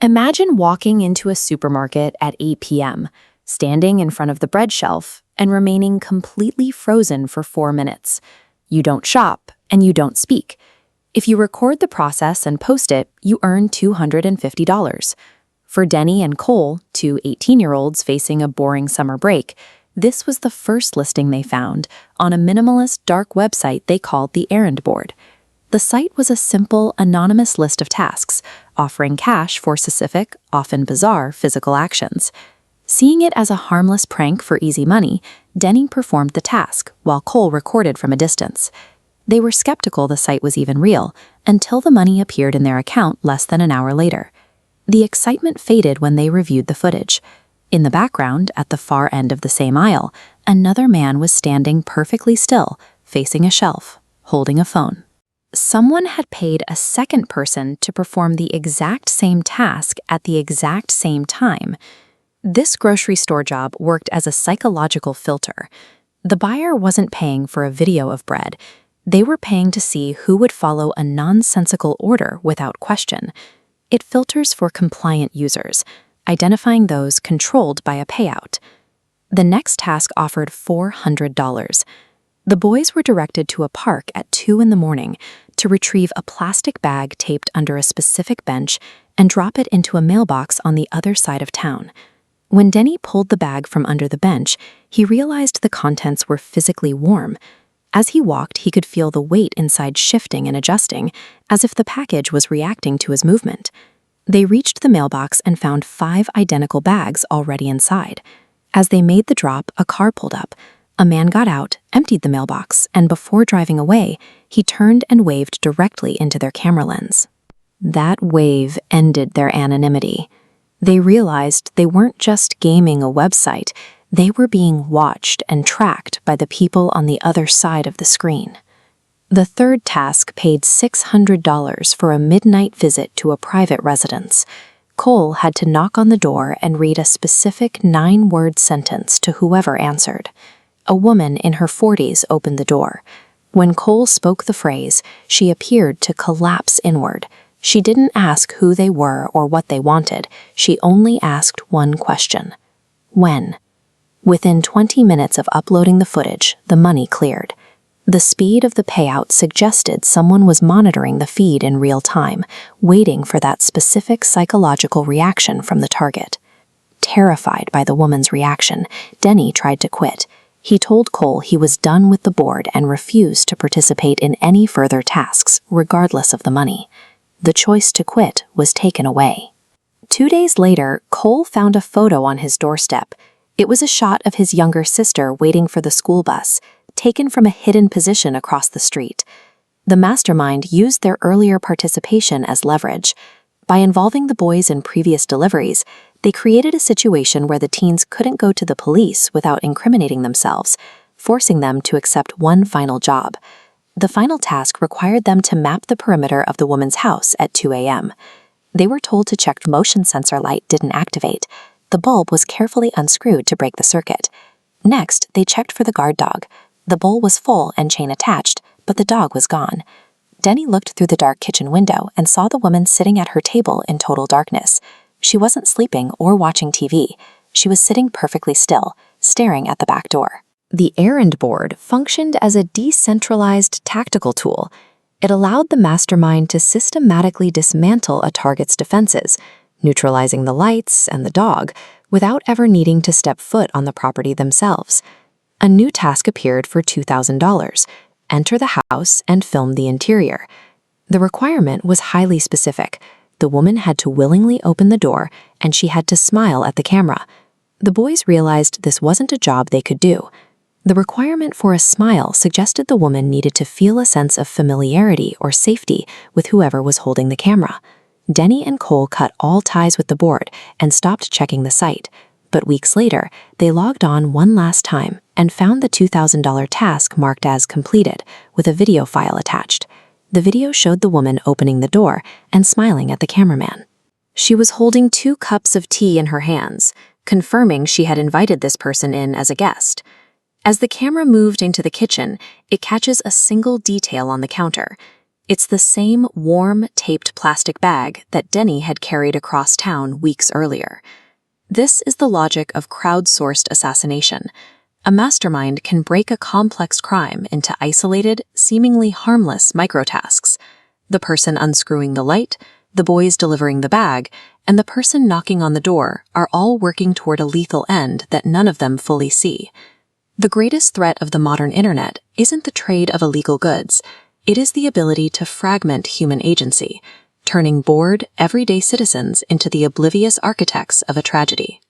Imagine walking into a supermarket at 8 p.m., standing in front of the bread shelf, and remaining completely frozen for 4 minutes. You don't shop, and you don't speak. If you record the process and post it, you earn $250. For Denny and Cole, two 18-year-olds facing a boring summer break, this was the first listing they found on a minimalist dark website they called the Errand Board. The site was a simple, anonymous list of tasks, offering cash for specific, often bizarre, physical actions. Seeing it as a harmless prank for easy money, Denny performed the task, while Cole recorded from a distance. They were skeptical the site was even real, until the money appeared in their account less than an hour later. The excitement faded when they reviewed the footage. In the background, at the far end of the same aisle, another man was standing perfectly still, facing a shelf, holding a phone. Someone had paid a second person to perform the exact same task at the exact same time. This grocery store job worked as a psychological filter. The buyer wasn't paying for a video of bread. They were paying to see who would follow a nonsensical order without question. It filters for compliant users, identifying those controlled by a payout. The next task offered $400. The boys were directed to a park at 2 in the morning to retrieve a plastic bag taped under a specific bench and drop it into a mailbox on the other side of town. When Denny pulled the bag from under the bench, he realized the contents were physically warm. As he walked, he could feel the weight inside shifting and adjusting, as if the package was reacting to his movement. They reached the mailbox and found 5 identical bags already inside. As they made the drop, a car pulled up. A man got out, emptied the mailbox, and before driving away, he turned and waved directly into their camera lens. That wave ended their anonymity. They realized they weren't just gaming a website, they were being watched and tracked by the people on the other side of the screen. The third task paid $600 for a midnight visit to a private residence. Cole had to knock on the door and read a specific 9-word sentence to whoever answered. A woman in her 40s opened the door. When Cole spoke the phrase, she appeared to collapse inward. She didn't ask who they were or what they wanted. She only asked one question. When? Within 20 minutes of uploading the footage, the money cleared. The speed of the payout suggested someone was monitoring the feed in real time, waiting for that specific psychological reaction from the target. Terrified by the woman's reaction, Denny tried to quit. He told Cole he was done with the board and refused to participate in any further tasks, regardless of the money. The choice to quit was taken away. 2 days later, Cole found a photo on his doorstep. It was a shot of his younger sister waiting for the school bus, taken from a hidden position across the street. The mastermind used their earlier participation as leverage. By involving the boys in previous deliveries, they created a situation where the teens couldn't go to the police without incriminating themselves, forcing them to accept one final job. The final task required them to map the perimeter of the woman's house at 2 a.m. They were told to check the motion sensor light didn't activate. The bulb was carefully unscrewed to break the circuit. Next, they checked for the guard dog. The bowl was full and chain attached, but the dog was gone. Denny looked through the dark kitchen window and saw the woman sitting at her table in total darkness. She wasn't sleeping or watching TV. She was sitting perfectly still, staring at the back door. The Errand Board functioned as a decentralized tactical tool. It allowed the mastermind to systematically dismantle a target's defenses, neutralizing the lights and the dog, without ever needing to step foot on the property themselves. A new task appeared for $2,000. Enter the house and film the interior. The requirement was highly specific. The woman had to willingly open the door, and she had to smile at the camera. The boys realized this wasn't a job they could do. The requirement for a smile suggested the woman needed to feel a sense of familiarity or safety with whoever was holding the camera. Denny and Cole cut all ties with the board and stopped checking the site. But weeks later, they logged on one last time and found the $2,000 task marked as completed, with a video file attached. The video showed the woman opening the door and smiling at the cameraman. She was holding 2 cups of tea in her hands, confirming she had invited this person in as a guest. As the camera moved into the kitchen, it catches a single detail on the counter. It's the same warm, taped plastic bag that Denny had carried across town weeks earlier. This is the logic of crowdsourced assassination. A mastermind can break a complex crime into isolated, seemingly harmless microtasks. The person unscrewing the light, the boys delivering the bag, and the person knocking on the door are all working toward a lethal end that none of them fully see. The greatest threat of the modern internet isn't the trade of illegal goods. It is the ability to fragment human agency, turning bored, everyday citizens into the oblivious architects of a tragedy.